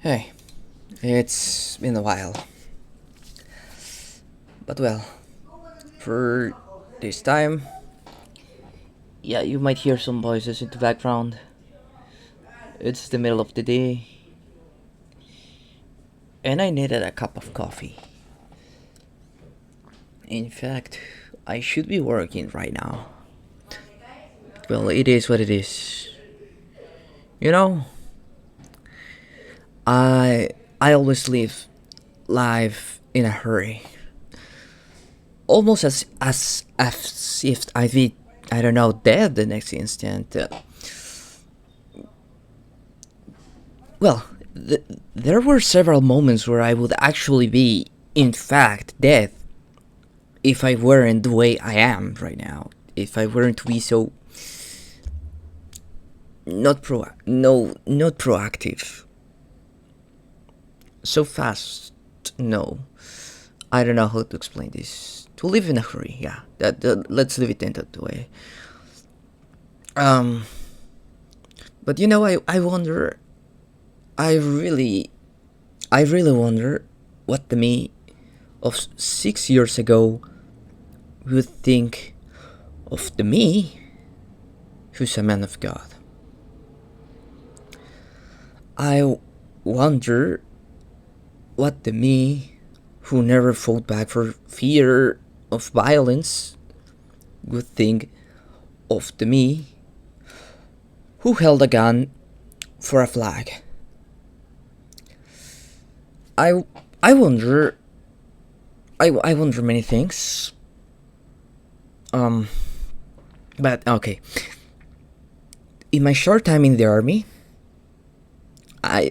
Hey, it's been a while. But well, for this time, yeah, you might hear some voices in the background. It's the middle of the day, and I needed a cup of coffee. In fact, I should be working right now. Well, it is what it is. You know, I I always live life in a hurry, almost as if I'd be, I don't know, dead the next instant. Well, there were several moments where I would actually be, in fact, dead if I weren't the way I am right now. If I weren't to be so not proactive, so fast. No, I don't know how to explain this. To live in a hurry, yeah. Let's leave it in that way. Um, but I wonder. I really, I really wonder what the me of 6 years ago would think of the me who's a man of God. I wonder what the me who never fought back for fear of violence would think of the me who held a gun for a flag. I I wonder I wonder many things. Um but okay. In my short time in the army,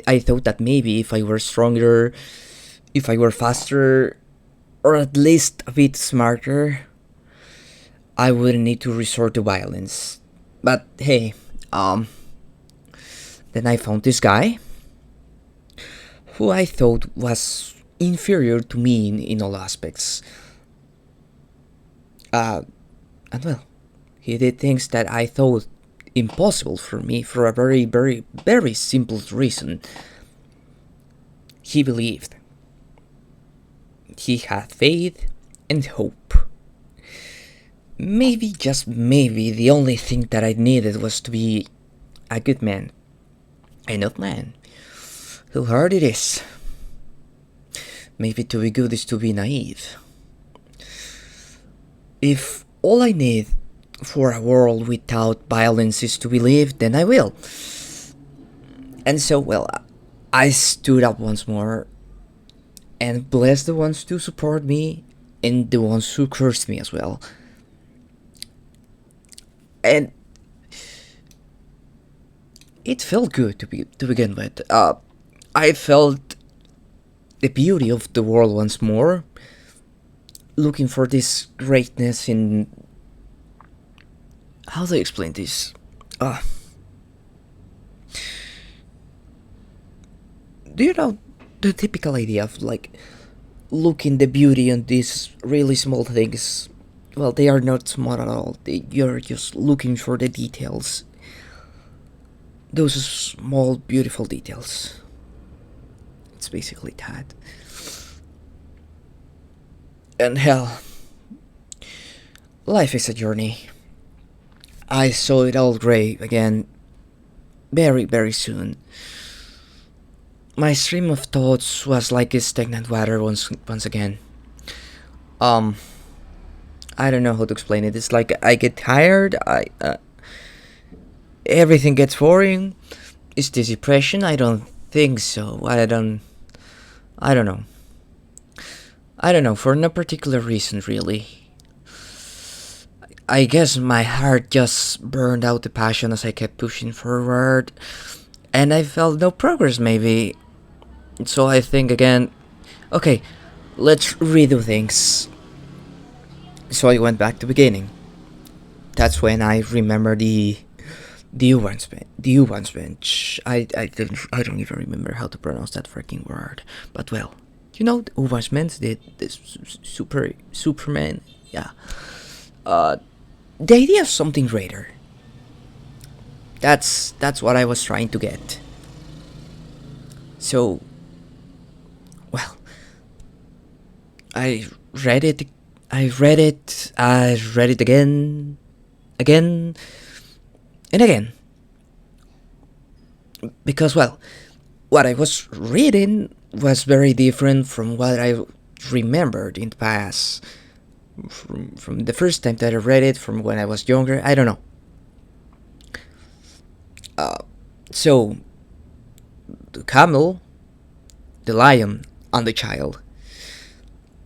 I thought that maybe if I were stronger, if I were faster, or at least a bit smarter, I wouldn't need to resort to violence. But hey, um, then I found this guy who I thought was inferior to me in all aspects. Uh, and well, he did things that I thought impossible for me for a very, very, very simple reason. He believed. He had faith and hope. Maybe, just maybe, the only thing that I needed was to be a good man. Enough man. How hard it is. Maybe to be good is to be naive. If all I need for a world without violence is to believe, then I will. And so, well, I stood up once more and blessed the ones who support me and the ones who cursed me as well. And it felt good to begin with. I felt the beauty of the world once more, looking for this greatness in, how do I explain this? Uh, do you know the typical idea of like looking the beauty in these really small things? Well, they are not small at all. You're just looking for the details. Those small, beautiful details. It's basically that. And hell, life is a journey. I saw it all gray again very, very soon. My stream of thoughts was like a stagnant water once again. Um, I don't know how to explain it. It's like I get tired. Everything gets boring. Is this depression? I don't think so. I don't know. I don't know. For no particular reason, really. I guess my heart just burned out the passion as I kept pushing forward, and I felt no progress. Maybe. So I think again. Okay, let's redo things. So I went back to beginning. That's when I remember the U-Ones bench. I don't even remember how to pronounce that freaking word. But well, the U-Ones bench did this Superman. Yeah. Uh, the idea of something greater. That's what I was trying to get. So I read it. I read it. I read it again, again, and again. Because, well, what I was reading was very different from what I remembered in the past. From the first time that I read it, from when I was younger, I don't know. So, the camel, the lion, and the child.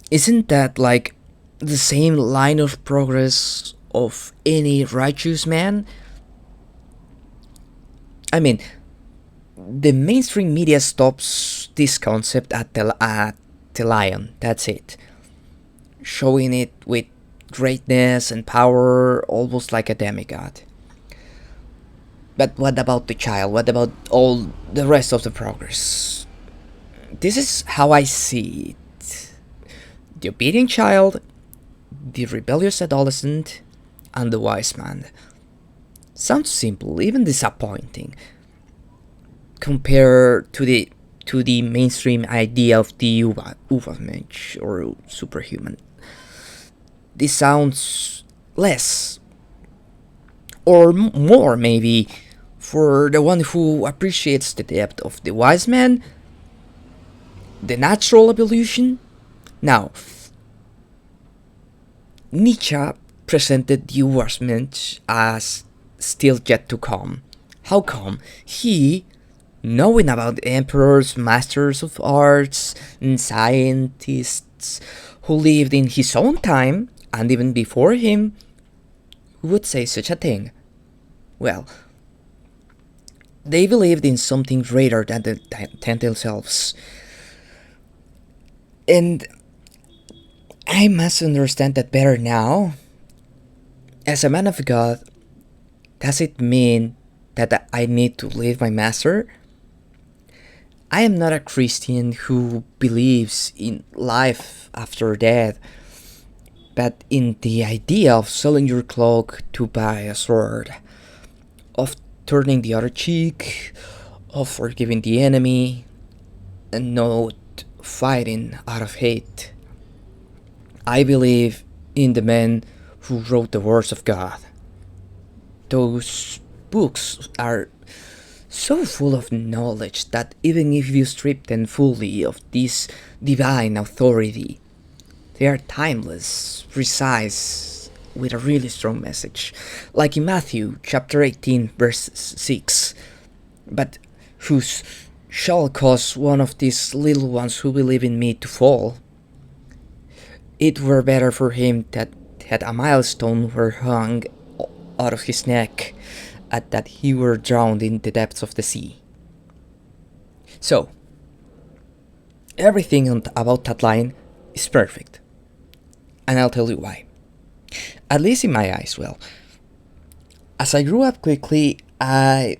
Isn't that like the same line of progress of any righteous man? I mean, the mainstream media stops this concept at the lion. That's it. Showing it with greatness and power, almost like a demigod. But what about the child? What about all the rest of the progress? This is how I see it: the obedient child, the rebellious adolescent, and the wise man. Sounds simple, even disappointing, compared to the mainstream idea of the Übermensch or superhuman. This sounds less or more maybe for the one who appreciates the depth of the wise man, the natural evolution. Now, Nietzsche presented the Übermensch as still yet to come. How come? He, knowing about emperors, masters of arts, and scientists who lived in his own time and even before him, would say such a thing? Well, they believed in something greater than themselves. And I must understand that better now. As a man of God, does it mean that I need to leave my master? I am not a Christian who believes in life after death, but in the idea of selling your cloak to buy a sword, of turning the other cheek, of forgiving the enemy, and not fighting out of hate. I believe in the man who wrote the words of God. Those books are so full of knowledge that even if you strip them fully of this divine authority, they are timeless, precise, with a really strong message. Like in Matthew chapter 18, verse 6. But whose shall cause one of these little ones who believe in me to fall? It were better for him that a milestone were hung out of his neck, and that he were drowned in the depths of the sea. So, everything about that line is perfect. And I'll tell you why. At least in my eyes, well. As I grew up quickly, I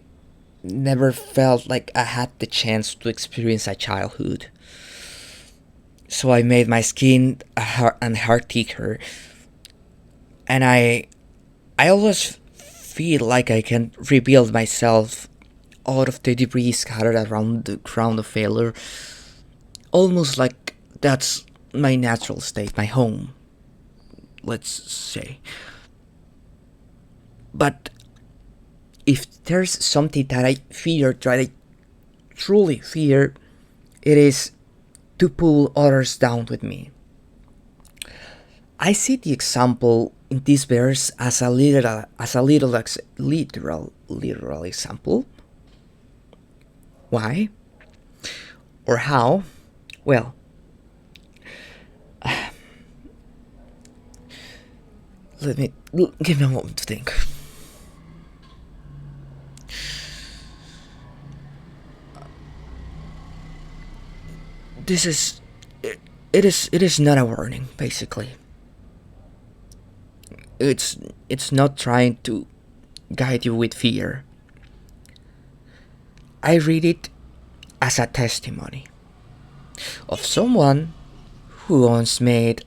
never felt like I had the chance to experience a childhood. So I made my skin and heart thicker. And I always feel like I can rebuild myself out of the debris scattered around the ground of failure. Almost like that's my natural state, my home, let's say. But if there's something that I fear, that I truly fear, it is to pull others down with me. I see the example in this verse as a literal example. Why? Or how? Well, give me a moment to think. This is it is not a warning, basically. It's not trying to guide you with fear. I read it as a testimony of someone who once made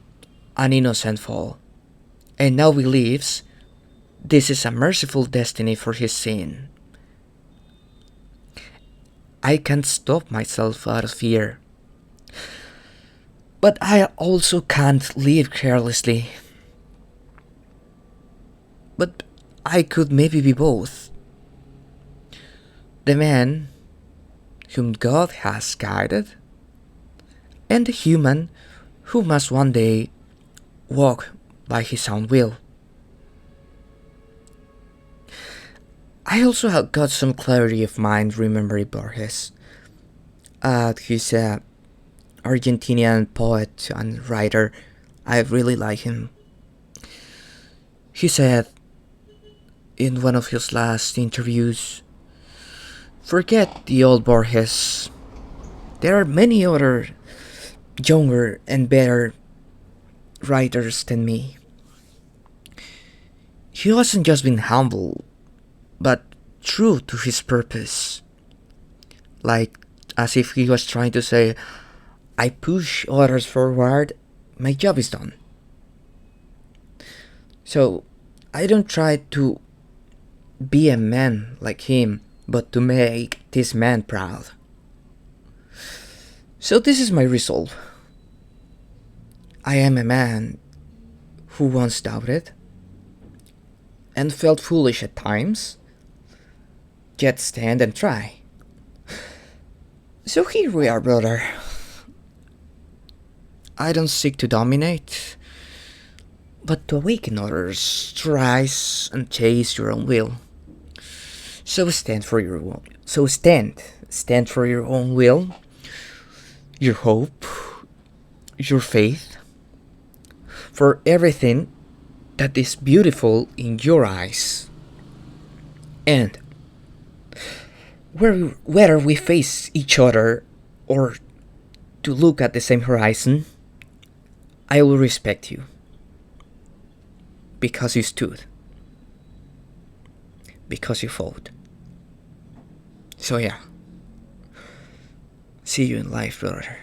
an innocent fall and now believes this is a merciful destiny for his sin. I can't stop myself out of fear. But I also can't live carelessly. But I could maybe be both. The man whom God has guided, and the human who must one day walk by his own will. I also have got some clarity of mind remembering Borges. He's a Argentinian poet and writer. I really like him. He said in one of his last interviews, "Forget the old Borges. There are many other younger and better writers than me." He wasn't just being humble, but true to his purpose. Like, as if he was trying to say, I push others forward, my job is done. So, I don't try to be a man like him, but to make this man proud. So, this is my resolve. I am a man who once doubted and felt foolish at times, yet stand and try. So here we are, brother. I don't seek to dominate, but to awaken others, to rise and chase your own will. So stand for your will. So stand for your own will, your hope, your faith, for everything that is beautiful in your eyes. And whether we face each other or to look at the same horizon, I will respect you because you stood, because you fought. So yeah, see you in life, brother.